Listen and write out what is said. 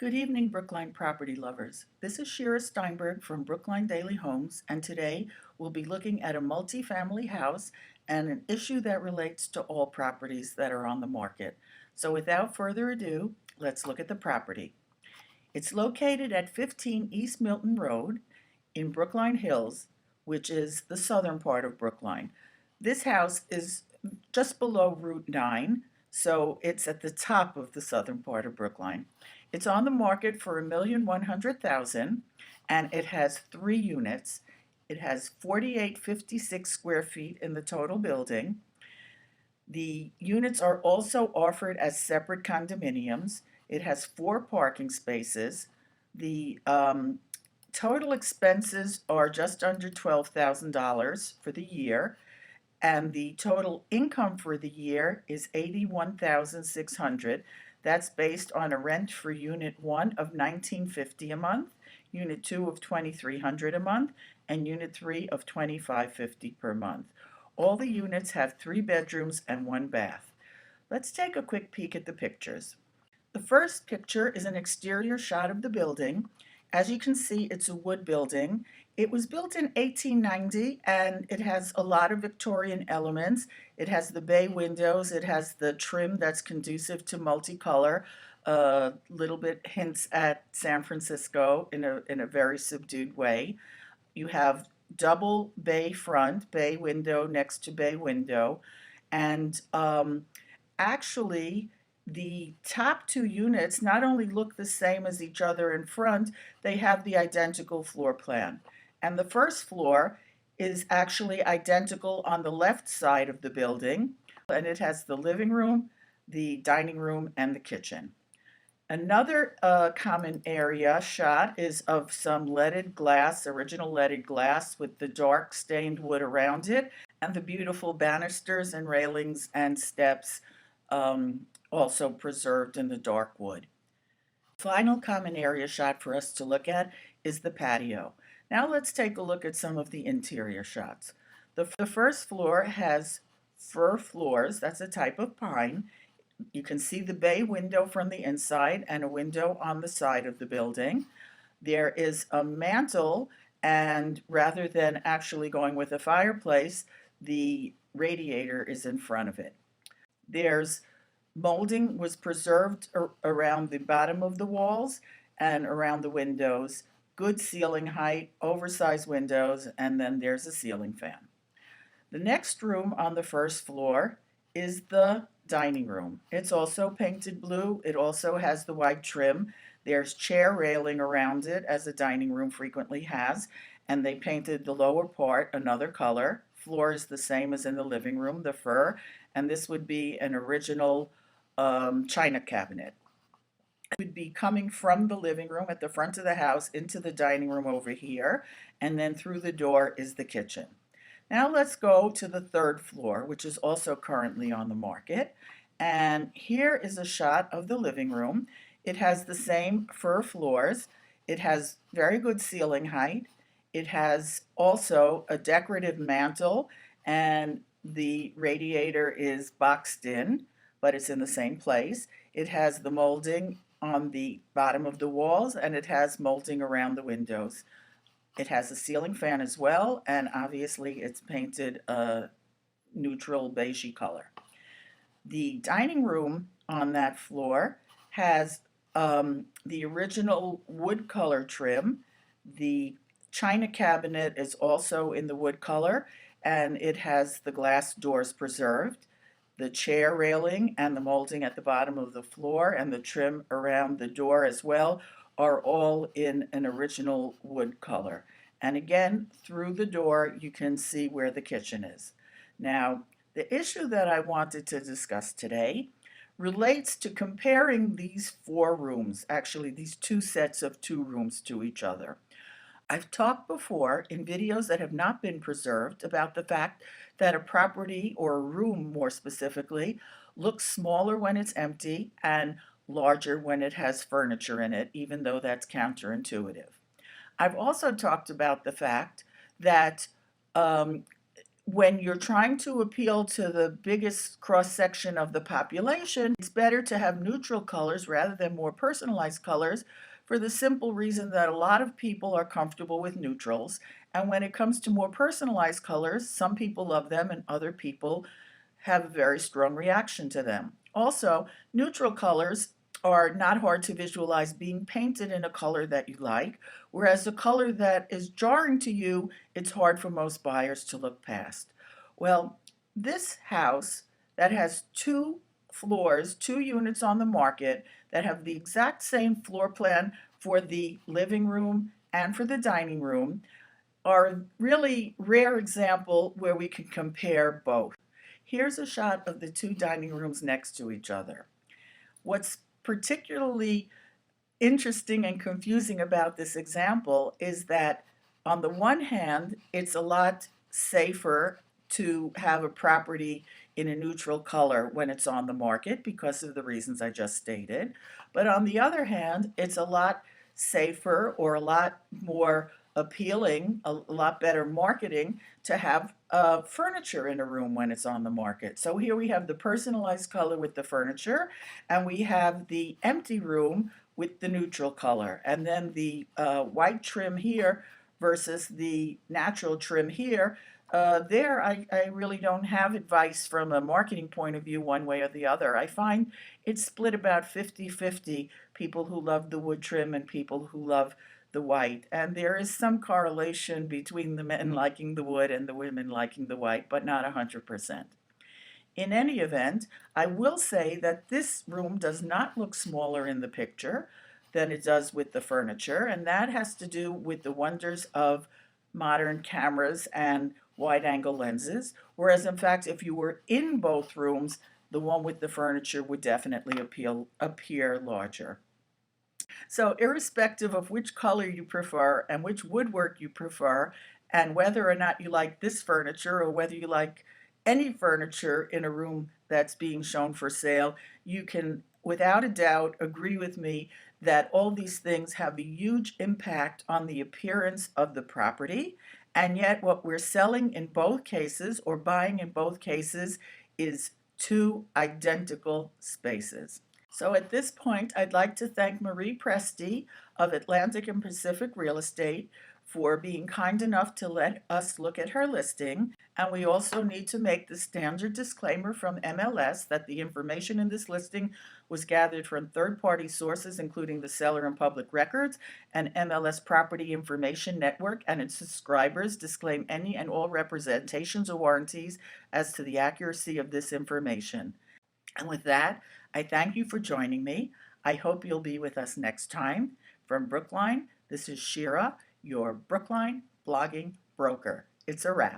Good evening, Brookline property lovers. This is Shira Steinberg from Brookline Daily Homes, and today we'll be looking at a multifamily house and an issue that relates to all properties that are on the market. So without further ado, let's look at the property. It's located at 15 East Milton Road in Brookline Hills, which is the southern part of Brookline. This house is just below Route 9, so it's at the top of the southern part of Brookline. It's on the market for $1,100,000 and it has 3 units. It has 4,856 square feet in the total building. The units are also offered as separate condominiums. It has 4 parking spaces. The total expenses are just under $12,000 for the year, and the total income for the year is $81,600. That's based on a rent for Unit 1 of $1,950 a month, Unit 2 of $2,300 a month, and Unit 3 of $2,550 per month. All the units have 3 bedrooms and 1 bath. Let's take a quick peek at the pictures. The first picture is an exterior shot of the building. As you can see, it's a wood building. It was built in 1890 and it has a lot of Victorian elements. It has the bay windows, it has the trim that's conducive to multicolor, a little bit hints at San Francisco in a very subdued way. You have double bay front, bay window next to bay window, and actually the top 2 units not only look the same as each other in front, they have the identical floor plan. And the first floor is actually identical on the left side of the building, and it has the living room, the dining room, and the kitchen. Another common area shot is of some leaded glass, original leaded glass with the dark stained wood around it, and the beautiful banisters and railings and steps also preserved in the dark wood. Final common area shot for us to look at is the patio. Now let's take a look at some of the interior shots. The first floor has fir floors, that's a type of pine. You can see the bay window from the inside and a window on the side of the building. There is a mantel, and rather than actually going with a fireplace, the radiator is in front of it. There's molding was preserved around the bottom of the walls and around the windows. Good ceiling height, oversized windows, and then there's a ceiling fan. The next room on the first floor is the dining room. It's also painted blue. It also has the white trim. There's chair railing around it, as a dining room frequently has, and they painted the lower part another color. Floor is the same as in the living room, the fir, and this would be an original china cabinet. It would be coming from the living room at the front of the house into the dining room over here, and then through the door is the kitchen. Now let's go to the third floor, which is also currently on the market. And here is a shot of the living room. It has the same fir floors. It has very good ceiling height. It has also a decorative mantel, and the radiator is boxed in, but it's in the same place. It has the molding on the bottom of the walls, and it has molding around the windows. It has a ceiling fan as well, and obviously it's painted a neutral beigey color. The dining room on that floor has the original wood color trim. The china cabinet is also in the wood color, and it has the glass doors preserved. The chair railing and the molding at the bottom of the floor and the trim around the door as well are all in an original wood color. And again, through the door, you can see where the kitchen is. Now, the issue that I wanted to discuss today relates to comparing these 4 rooms, actually these 2 sets of 2 rooms, to each other. I've talked before in videos that have not been preserved about the fact that a property, or a room more specifically, looks smaller when it's empty and larger when it has furniture in it, even though that's counterintuitive. I've also talked about the fact that when you're trying to appeal to the biggest cross section of the population, it's better to have neutral colors rather than more personalized colors for the simple reason that a lot of people are comfortable with neutrals. And when it comes to more personalized colors, some people love them and other people have a very strong reaction to them. Also, neutral colors are not hard to visualize being painted in a color that you like, whereas a color that is jarring to you, it's hard for most buyers to look past. Well, this house that has two floors, two units on the market that have the exact same floor plan for the living room and for the dining room are a really rare example where we can compare both. Here's a shot of the two dining rooms next to each other. What's particularly interesting and confusing about this example is that on the one hand, it's a lot safer to have a property in a neutral color when it's on the market because of the reasons I just stated. But on the other hand, it's a lot safer or a lot more appealing, a lot better marketing to have furniture in a room when it's on the market. So here we have the personalized color with the furniture, and we have the empty room with the neutral color. And then the white trim here versus the natural trim here. I really don't have advice from a marketing point of view one way or the other. I find it's split about 50-50, people who love the wood trim and people who love the white. And there is some correlation between the men liking the wood and the women liking the white, but not 100%. In any event, I will say that this room does not look smaller in the picture than it does with the furniture, and that has to do with the wonders of modern cameras and wide-angle lenses, whereas in fact, if you were in both rooms, the one with the furniture would definitely appear larger. So irrespective of which color you prefer and which woodwork you prefer, and whether or not you like this furniture or whether you like any furniture in a room that's being shown for sale, you can without a doubt agree with me that all these things have a huge impact on the appearance of the property. And yet what we're selling in both cases or buying in both cases is two identical spaces. So at this point, I'd like to thank Marie Presti of Atlantic and Pacific Real Estate for being kind enough to let us look at her listing. And we also need to make the standard disclaimer from MLS that the information in this listing was gathered from third-party sources, including the seller and public records, and MLS Property Information Network and its subscribers disclaim any and all representations or warranties as to the accuracy of this information. And with that, I thank you for joining me. I hope you'll be with us next time. From Brookline, this is Shira, your Brookline blogging broker. It's a wrap.